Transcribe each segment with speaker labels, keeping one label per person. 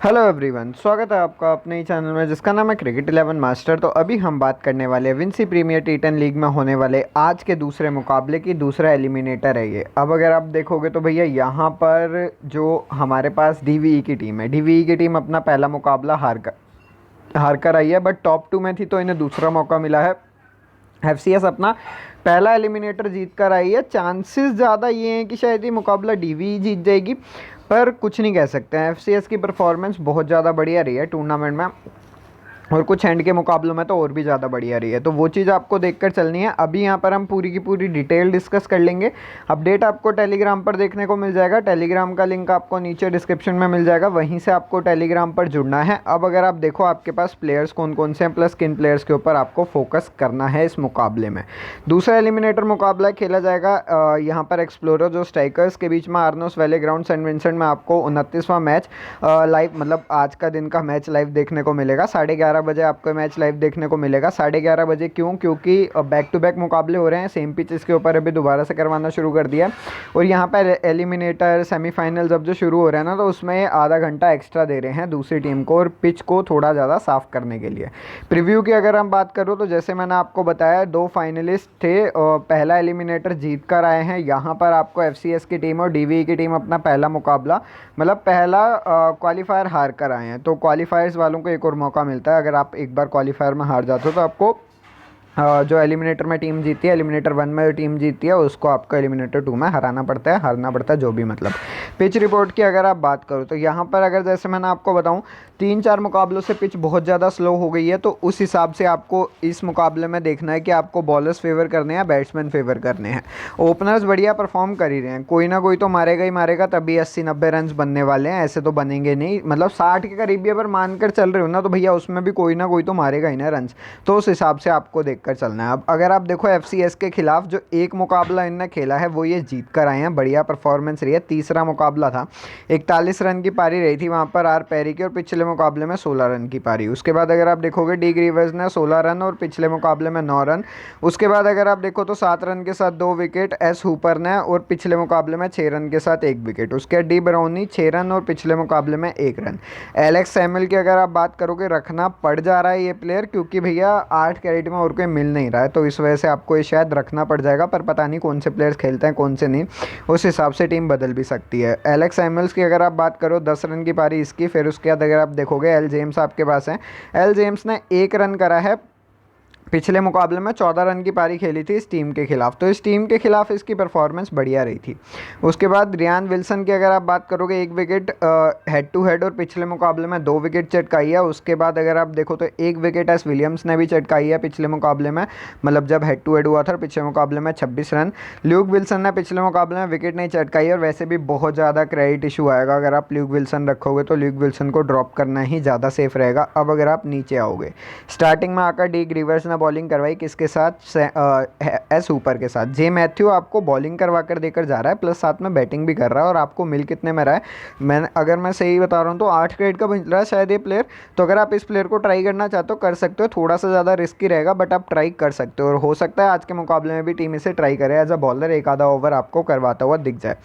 Speaker 1: Hello everyone, स्वागत है आपका अपने ही चैनल में जिसका नाम है क्रिकेट 11 मास्टर। तो अभी हम बात करने वाले हैं विंसी प्रीमियर टी10 लीग में होने वाले आज के दूसरे मुकाबले की। दूसरा एलिमिनेटर है ये। अब अगर आप देखोगे तो भैया यहाँ पर जो हमारे पास डीवीई की टीम है, डीवीई की टीम अपना पहला मुकाबला हार कर आई है, बट टॉप 2 में थी तो इन्हें दूसरा मौका मिला है। एफसीएस अपना पहला एलिमिनेटर जीत कर आई है। चांसेस ज़्यादा ये हैं कि शायद ये मुकाबला डीवी जीत जाएगी, पर कुछ नहीं कह सकते हैं। एफसीएस की परफॉर्मेंस बहुत ज़्यादा बढ़िया रही है टूर्नामेंट में, और कुछ एंड के मुकाबलों में तो और भी ज़्यादा बढ़िया रही है। तो वो चीज़ आपको देखकर चलनी है। अभी यहाँ पर हम पूरी की पूरी डिटेल डिस्कस कर लेंगे। अपडेट आपको टेलीग्राम पर देखने को मिल जाएगा। टेलीग्राम का लिंक आपको नीचे डिस्क्रिप्शन में मिल जाएगा, वहीं से आपको टेलीग्राम पर जुड़ना है। अब अगर आप देखो आपके पास प्लेयर्स कौन कौन से हैं, प्लस किन प्लेयर्स के ऊपर आपको फोकस करना है इस मुकाबले में। दूसरा एलिमिनेटर मुकाबला खेला जाएगा यहाँ पर एक्सप्लोरर जो स्ट्राइकर्स के बीच में आर्नोस वैले ग्राउंड सेंट विंसेंट में आपको 29वां मैच लाइव, मतलब आज का दिन का मैच लाइव देखने को मिलेगा। 11:30 बजे आपको मैच लाइव देखने को मिलेगा। 11:30 बजे क्यों? क्योंकि बैक टू बैक मुकाबले हो रहे हैं सेम पिचेस के ऊपर, अभी दोबारा से करवाना शुरू कर दिया है। और यहाँ पर एलिमिनेटर सेमीफाइनल जब जो शुरू हो रहे हैं ना, तो उसमें आधा घंटा एक्स्ट्रा दे रहे हैं दूसरी टीम को और पिच को थोड़ा ज़्यादा साफ करने के लिए। प्रीव्यू की अगर हम बात करूँ तो जैसे मैंने आपको बताया, 2 फाइनलिस्ट थे और पहला एलिमिनेटर जीत कर आए हैं। यहाँ पर आपको एफसीएस की टीम और डीवी की टीम अपना पहला मुकाबला, मतलब पहला क्वालिफायर हार कर आए हैं। तो क्वालिफायर्स वालों को एक और मौका मिलता है। अगर आप एक बार क्वालिफायर में हार जाते हो तो आपको जो एलिमिनेटर में टीम जीती है, एलिमिनेटर 1 में जो टीम जीती है, उसको आपको एलिमिनेटर 2 में हराना पड़ता है, हारना पड़ता है, जो भी मतलब। पिच रिपोर्ट की अगर आप बात करो तो यहाँ पर अगर जैसे मैंने आपको बताऊँ 3-4 मुकाबलों से पिच बहुत ज़्यादा स्लो हो गई है। तो उस हिसाब से आपको इस मुकाबले में देखना है कि आपको बॉलर्स फेवर करने हैं, बैट्समैन फेवर करने हैं। ओपनर्स बढ़िया परफॉर्म कर ही रहे हैं, कोई ना कोई तो मारेगा ही मारेगा, तभी 80-90 रन बनने वाले हैं, ऐसे तो बनेंगे नहीं। मतलब 60 के करीब भी अगर मानकर चल रहे हो ना, तो भैया उसमें भी कोई ना कोई तो मारेगा ही ना रन। तो उस हिसाब से आपको देखकर चलना है। अब अगर आप देखो एफसीएस के खिलाफ जो एक मुकाबला इनने खेला है वो ये जीत कर आए हैं, बढ़िया परफॉर्मेंस रही है। तीसरा मुकाबला था, 41 रन की पारी रही थी वहाँ पर आर पैरी की, और पिछले मुकाबले में 16 रन की पारी। उसके बाद अगर आप देखोगे डी ग्रीवर्स ने 16 रन और पिछले मुकाबले में 9 रन। उसके बाद अगर आप देखो तो 7 रन के साथ 2 विकेट एस हुपर ने, और पिछले मुकाबले में 6 रन के साथ 1 विकेट। उसके बाद डी ब्राउनी 6 रन और पिछले मुकाबले में 1 रन। एलेक्स सैमुअल की अगर आप बात करोगे, रखना पड़ जा रहा है ये प्लेयर, क्योंकि भैया 8 कैरेट में और कोई मिल नहीं रहा है, तो इस वजह से आपको ये शायद रखना पड़ जाएगा। पर पता नहीं कौन से प्लेयर्स खेलते हैं कौन से नहीं, उस हिसाब से टीम बदल भी सकती है। एलेक्स सैमुअल्स की अगर आप बात करो 10 रन की पारी इसकी। फिर उसके बाद अगर आप देखोगे एल जेम्स आपके पास हैं। एल जेम्स ने 1 रन करा है, पिछले मुकाबले में 14 रन की पारी खेली थी इस टीम के खिलाफ, तो इस टीम के खिलाफ इसकी परफॉर्मेंस बढ़िया रही थी। उसके बाद रियान विल्सन की अगर आप बात करोगे, 1 विकेट हेड टू हेड और पिछले मुकाबले में 2 विकेट चटकाई है। उसके बाद अगर आप देखो तो 1 विकेट एस विलियम्स ने भी चटकाई है पिछले मुकाबले में, मतलब जब हेड टू हेड हुआ था। पिछले मुकाबले में 26 रन। ल्यूक विल्सन ने पिछले मुकाबले में विकेट नहीं चटकाई, और वैसे भी बहुत ज़्यादा क्रेडिट इशू आएगा अगर आप ल्यूक विल्सन रखोगे, तो ल्यूक विल्सन को ड्रॉप करना ही ज़्यादा सेफ रहेगा। अब अगर आप नीचे आओगे, स्टार्टिंग में आकर डी ग्रीवर्स ने बॉलिंग करवाई किसके साथ? एस हुपर के साथ। जे मैथ्यू आपको बॉलिंग करवा कर देकर जा रहा है, प्लस साथ में बैटिंग भी कर रहा है, और आपको मिल कितने में रहा है? अगर मैं सही बता रहा हूँ तो 8 ग्रेड का मिल रहा है शायद ये प्लेयर। तो अगर आप इस प्लेयर को ट्राई करना चाहते हो कर सकते हो, थोड़ा सा ज़्यादा रिस्की रहेगा, बट आप ट्राई कर सकते हो, और हो सकता है आज के मुकाबले में भी टीम इसे ट्राई करे एज अ बॉलर, एक आधा ओवर आपको करवाता हुआ दिख जाए।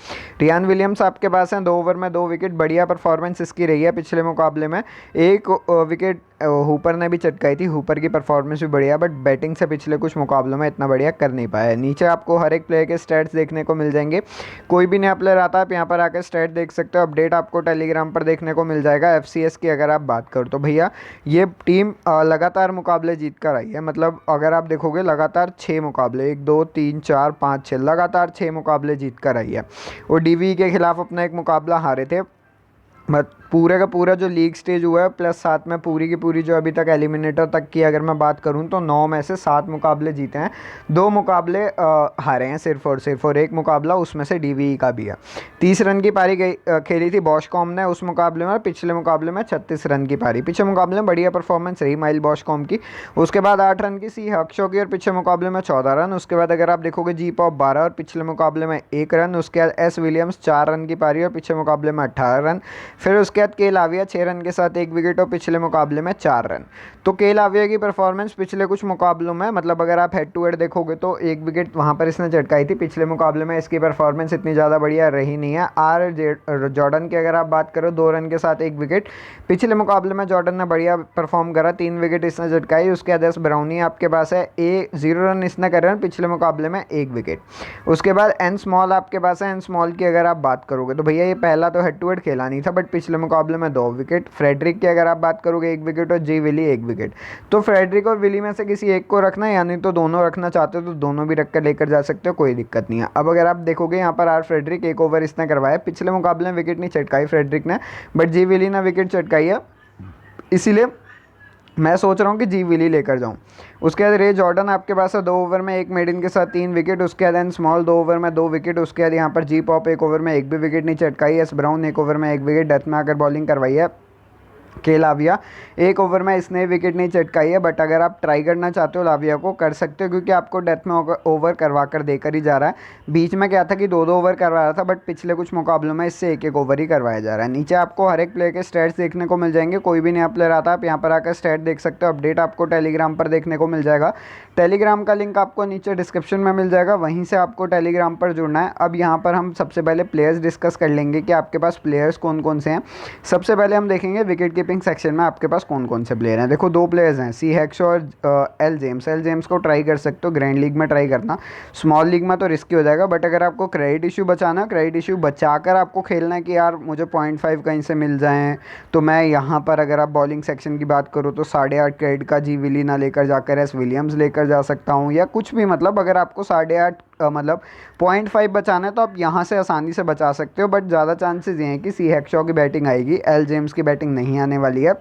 Speaker 1: रियान विलियम्स आपके पास हैं, 2 ओवर में 2 विकेट, बढ़िया परफॉर्मेंस इसकी रही है। पिछले मुकाबले में 1 विकेट हुपर ने भी चटकाई थी, हुपर की परफॉर्मेंस भी बढ़िया, बट बैटिंग से पिछले कुछ मुकाबलों में इतना बढ़िया कर नहीं पाया है। नीचे आपको हर एक प्लेयर के स्टैट्स देखने को मिल जाएंगे। कोई भी नया प्लेयर आता है आप यहाँ पर आकर स्टैट देख सकते हो। अपडेट आपको टेलीग्राम पर देखने को मिल जाएगा। एफसीएस की अगर आप बात करो तो भैया ये टीम लगातार मुकाबले जीत कर आई है। मतलब अगर आप देखोगे लगातार 6 मुकाबले, 1 2 3 4 5 6, लगातार 6 मुकाबले जीत कर आई है। और डीवी के खिलाफ अपना एक मुकाबला हारे थे। बट पूरे का पूरा जो लीग स्टेज हुआ है, प्लस साथ में पूरी की पूरी जो अभी तक एलिमिनेटर तक की अगर मैं बात करूं तो 9 में से 7 मुकाबले जीते हैं, 2 मुकाबले हारे हैं सिर्फ और सिर्फ, और 1 मुकाबला उसमें से डीवीई का भी है। 30 रन की पारी खेली थी बॉशकॉम ने उस मुकाबले में, पिछले मुकाबले में 36 रन की पारी। पिछले मुकाबले में बढ़िया परफॉर्मेंस रही माइल बॉशकॉम की। उसके बाद 8 रन की सी हक्शो की, और पिछले मुकाबले में 14 रन। उसके बाद अगर आप देखोगे जी पॉप 12 और पिछले मुकाबले में 1 रन। उसके बाद एस विलियम्स 4 रन की पारी और पिछले मुकाबले में 18 रन। फिर उसके बाद के लाविया 6 रन के साथ 1 विकेट और पिछले मुकाबले में 4 रन। तो के लाविया की परफॉर्मेंस पिछले कुछ मुकाबलों में, मतलब अगर आप हेड टू हेड देखोगे तो 1 विकेट वहाँ पर इसने चटकाई थी। पिछले मुकाबले में इसकी परफॉर्मेंस इतनी ज़्यादा बढ़िया रही नहीं है। जॉर्डन की अगर आप बात करो 2 रन के साथ 1 विकेट, पिछले मुकाबले में जॉर्डन ने बढ़िया परफॉर्म करा, 3 विकेट इसने चटकाई। उसके बाद एस ब्राउनी आपके पास है, 0 रन इसने करे हैं, पिछले मुकाबले में 1 विकेट। उसके बाद एन स्मॉल आपके पास है। एन स्मॉल की अगर आप बात करोगे तो भैया ये पहला तो हेड टू हेड खेला नहीं था, बट पिछले मुकाबले में 2 विकेट। फ्रेडरिक की अगर आप बात करोगे 1 विकेट और जी विली 1 विकेट। तो फ्रेडरिक और विली में से किसी एक को रखना है, यानी तो दोनों रखना चाहते हो तो दोनों भी रख कर लेकर जा सकते हो, कोई दिक्कत नहीं है। अब अगर आप देखोगे यहाँ पर आर फ्रेडरिक 1 ओवर इसने करवाया, पिछले मुकाबले में विकेट नहीं चटकाई फ्रेडरिक ने, बट जी विली ने विकेट चटकाई है, इसीलिए मैं सोच रहा हूँ कि जी विली लेकर जाऊँ। उसके बाद रे जॉर्डन आपके पास है, 2 ओवर में 1 मेडन के साथ 3 विकेट। उसके बाद एन स्मॉल 2 ओवर में 2 विकेट। उसके बाद यहाँ पर जी पॉप 1 ओवर में 1 भी विकेट नहीं चटकाई। एस ब्राउन 1 ओवर में 1 विकेट डेथ में आकर बॉलिंग करवाई है। के लाविया 1 ओवर में इसने विकेट नहीं चटकाई है, बट अगर आप ट्राई करना चाहते हो लाविया को कर सकते हो, क्योंकि आपको डेथ में ओवर करवा कर देकर ही जा रहा है। बीच में क्या था कि 2-2 ओवर करवा रहा था, बट पिछले कुछ मुकाबलों में इससे 1-1 ओवर ही करवाया जा रहा है। नीचे आपको हर एक प्लेयर के स्टैट्स देखने को मिल जाएंगे, कोई भी नया प्लेयर आता है आप यहाँ पर आकर स्टैट देख सकते हो। अपडेट आपको टेलीग्राम पर देखने को मिल जाएगा, टेलीग्राम का लिंक आपको नीचे डिस्क्रिप्शन में मिल जाएगा, वहीं से आपको टेलीग्राम पर जुड़ना है। अब यहाँ पर हम सबसे पहले प्लेयर्स डिस्कस कर लेंगे कि आपके पास प्लेयर्स कौन कौन से हैं। सबसे पहले हम देखेंगे विकेट कीपिंग सेक्शन में आपके पास कौन कौन से प्लेयर हैं। देखो 2 प्लेयर्स हैं, सी हैक्स और एल जेम्स। एल जेम्स को ट्राई कर सकते हो, ग्रैंड लीग में ट्राई करना, स्मॉल लीग में तो रिस्की हो जाएगा, बट अगर आपको क्रेडिट इशू बचाना, क्रेडिट इशू बचाकर आपको खेलना है कि यार मुझे 0.5 कहीं से मिल जाएँ, तो मैं यहाँ पर अगर आप बॉलिंग सेक्शन की बात करूँ तो 8.5 क्रेडिट का जी विली ना लेकर जाकर एस विलियम्स लेकर जा सकता हूँ, या कुछ भी। मतलब अगर आपको 8.5 मतलब 0.5 बचाना है तो आप यहाँ से आसानी से बचा सकते हो, बट ज़्यादा चांसेस ये हैं कि सी हैक्शॉ की बैटिंग आएगी, एल जेम्स की बैटिंग नहीं आने वाली है,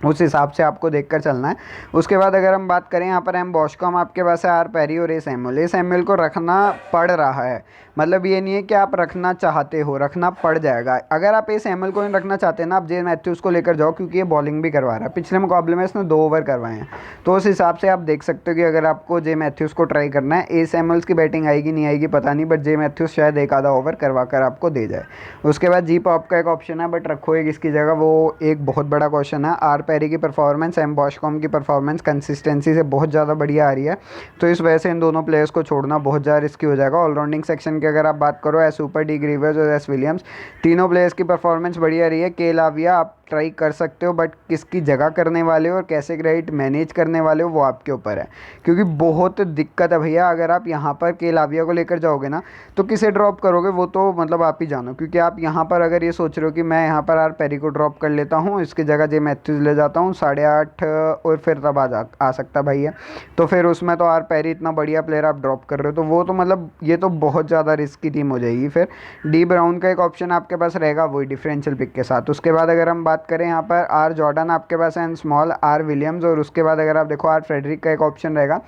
Speaker 1: उस हिसाब से आपको देखकर चलना है। उसके बाद अगर हम बात करें यहाँ पर एम बॉशकॉम आपके पास है, आर पेरी और एस एमुअल। एस एमुअल को रखना पड़ रहा है, मतलब ये नहीं है कि आप रखना चाहते हो, रखना पड़ जाएगा। अगर आप एस एमुअल को नहीं रखना चाहते ना, आप जे मैथ्यूज़ को लेकर जाओ, क्योंकि ये बॉलिंग भी करवा रहा है। पिछले मुकाबले में इसने 2 ओवर करवाए हैं, तो उस हिसाब से आप देख सकते हो कि अगर आपको जे मैथ्यूज़ को ट्राई करना है, एस एमुअल्स की बैटिंग आएगी नहीं आएगी पता नहीं, बट जे मैथ्यूज़ शायद 1 आधा ओवर करवा कर आपको दे जाए। उसके बाद जी पॉप का एक ऑप्शन है, बट रखो एक इसकी जगह, वो एक बहुत बड़ा क्वेश्चन है। आर पेरी की परफॉर्मेंस, एम बॉशकॉम की परफॉर्मेंस कंसिस्टेंसी से बहुत ज़्यादा बढ़िया आ रही है, तो इस वजह से इन दोनों प्लेयर्स को छोड़ना बहुत ज़्यादा रिस्की हो जाएगा। ऑलराउंडिंग सेक्शन की अगर आप बात करो, एस सुपर, डी ग्रीवर्स और एस विलियम्स, तीनों प्लेयर्स की परफॉर्मेंस बढ़िया रही है। के लाविया आप ट्राई कर सकते हो, बट किसकी जगह करने वाले हो और कैसे क्रेडिट मैनेज करने वाले हो वो आपके ऊपर है, क्योंकि बहुत दिक्कत है भैया। अगर आप यहाँ पर के लाविया को लेकर जाओगे ना, तो किसे ड्रॉप करोगे वो तो मतलब आप ही जानो, क्योंकि आप यहाँ पर अगर ये सोच रहे हो कि मैं यहाँ पर आर पेरी को ड्रॉप कर लेता हूँ, इसकी जगह जे मैथ्यूज़ ले जाता हूँ 8.5 और फिर तब आ सकता भाई है, तो फिर उसमें तो आर पेरी इतना बढ़िया प्लेयर आप ड्रॉप कर रहे हो, तो वो तो मतलब ये तो बहुत ज़्यादा रिस्क की टीम हो जाएगी। फिर डी ब्राउन का एक ऑप्शन आपके पास रहेगा, वही डिफरेंशियल पिक के साथ। उसके बाद अगर हम बात करें यहाँ पर आर जॉर्डन आपके पास है, एंड स्मॉल आर विलियम्स, और उसके बाद अगर आप देखो आर फ्रेडरिक का एक ऑप्शन रहेगा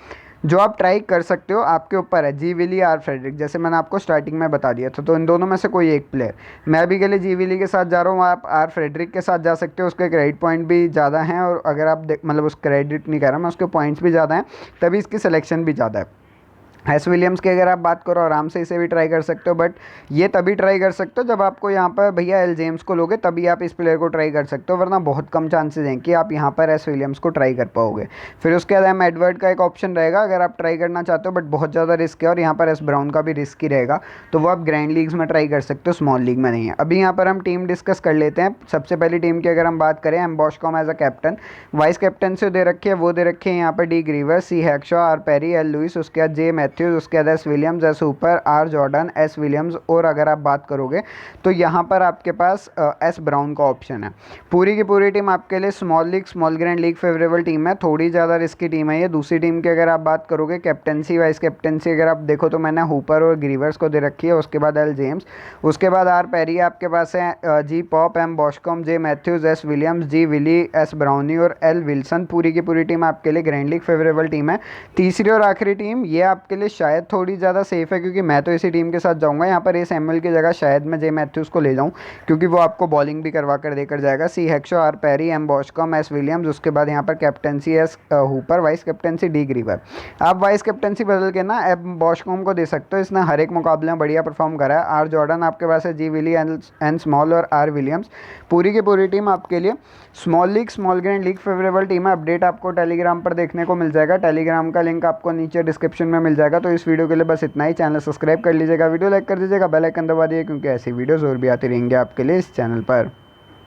Speaker 1: जो आप ट्राई कर सकते हो, आपके ऊपर है। जी विली, आर फ्रेडरिक, जैसे मैंने आपको स्टार्टिंग में बता दिया था, तो इन दोनों में से कोई एक प्लेयर। मैं अभी के लिए जी विली के साथ जा रहा हूँ, आप आर फ्रेडरिक के साथ जा सकते हो, उसके क्रेडिट पॉइंट भी ज़्यादा हैं, और अगर आप मतलब उस क्रेडिट नहीं कह रहा मैं, उसके पॉइंट्स भी ज़्यादा हैं, तभी इसकी सिलेक्शन भी ज़्यादा है। एस विलियम्स की अगर आप बात करो, आराम से इसे भी ट्राई कर सकते हो, बट ये तभी ट्राई कर सकते हो जब आपको यहाँ पर भैया एल जेम्स को लोगे, तभी आप इस प्लेयर को ट्राई कर सकते हो, वरना बहुत कम चांसेस हैं कि आप यहाँ पर एस विलियम्स को ट्राई कर पाओगे। फिर उसके बाद एम एडवर्ड का एक ऑप्शन रहेगा अगर आप ट्राई करना चाहते हो, बट बहुत ज़्यादा रिस्क है, और यहाँ पर एस ब्राउन का भी रिस्क ही रहेगा, तो वो आप ग्रैंड लीग्स में ट्राई कर सकते हो, स्मॉल लीग में नहीं है। अभी यहाँ पर हम टीम डिस्कस कर लेते हैं। सबसे पहली टीम की अगर हम बात करें, एम बॉशकॉम as a captain, vice captain से दे रखी है, वो दे रखी है यहाँ पर D Greaver, C Hackshaw, R Perry, L Lewis, उसके बाद जे मैथ्यूज़, उसके बाद S Williams, S super, R Jordan, S Williams, और अगर आप बात करोगे तो यहाँ पर आपके पास एस ब्राउन का ऑप्शन है। पूरी की पूरी टीम आपके लिए small league, small grand league favourable team है, थोड़ी ज़्यादा रिस्की टीम है ये। दूसरी टीम की अगर आप बात करोगे, कैप्टनसी वाइस कैप्टनसी अगर आप देखो तो मैंने हुपर और ग्रीवर्स को दे रखी है, उसके बाद एल जेम्स, उसके बाद आर पेरी आपके पास है, जी पॉप, एम बॉशकॉम, जे मैथ्यूज़, एस विलियम्स, जी विली, एस ब्राउनी और एल विल्सन। पूरी की पूरी टीम आपके लिए ग्रैंड लीग फेवरेबल टीम है। तीसरी और आखिरी टीम ये आपके लिए लिए शायद थोड़ी ज़्यादा सेफ़ है, क्योंकि मैं तो इसी टीम के साथ जाऊँगा। यहाँ पर एस एमुअल की जगह शायद मैं जे मैथ्यूज़ को ले जाऊँ, क्योंकि वो आपको बॉलिंग भी करवा कर देकर जाएगा। C Hackshaw, R Perry, M Boschcom, S Williams. उसके बाद यहाँ पर captaincy S Hooper, vice captaincy D Greaver. आप वाइस कैप्टनसी बदल के ना एम बॉशकॉम को दे सकते हो, इसने हर एक मुकाबले में बढ़िया परफॉर्म करा है। आर जॉर्डन आपके पास है, जी विली एन स्मॉल और आर विलियम्स। पूरी की पूरी टीम आपके लिए small league, small grand league favourable team है। अपडेट आपको टेलीग्राम पर देखने को मिल जाएगा। टेलीग्राम का लिंक आपको नीचे डिस्क्रिप्शन में मिल जाएगा। तो इस वीडियो के लिए बस इतना ही। चैनल सब्सक्राइब कर लीजिएगा, वीडियो लाइक कर दीजिएगा, बेल आइकन दबा दिए, क्योंकि ऐसी वीडियोस और भी आती रहेंगी आपके लिए इस चैनल पर।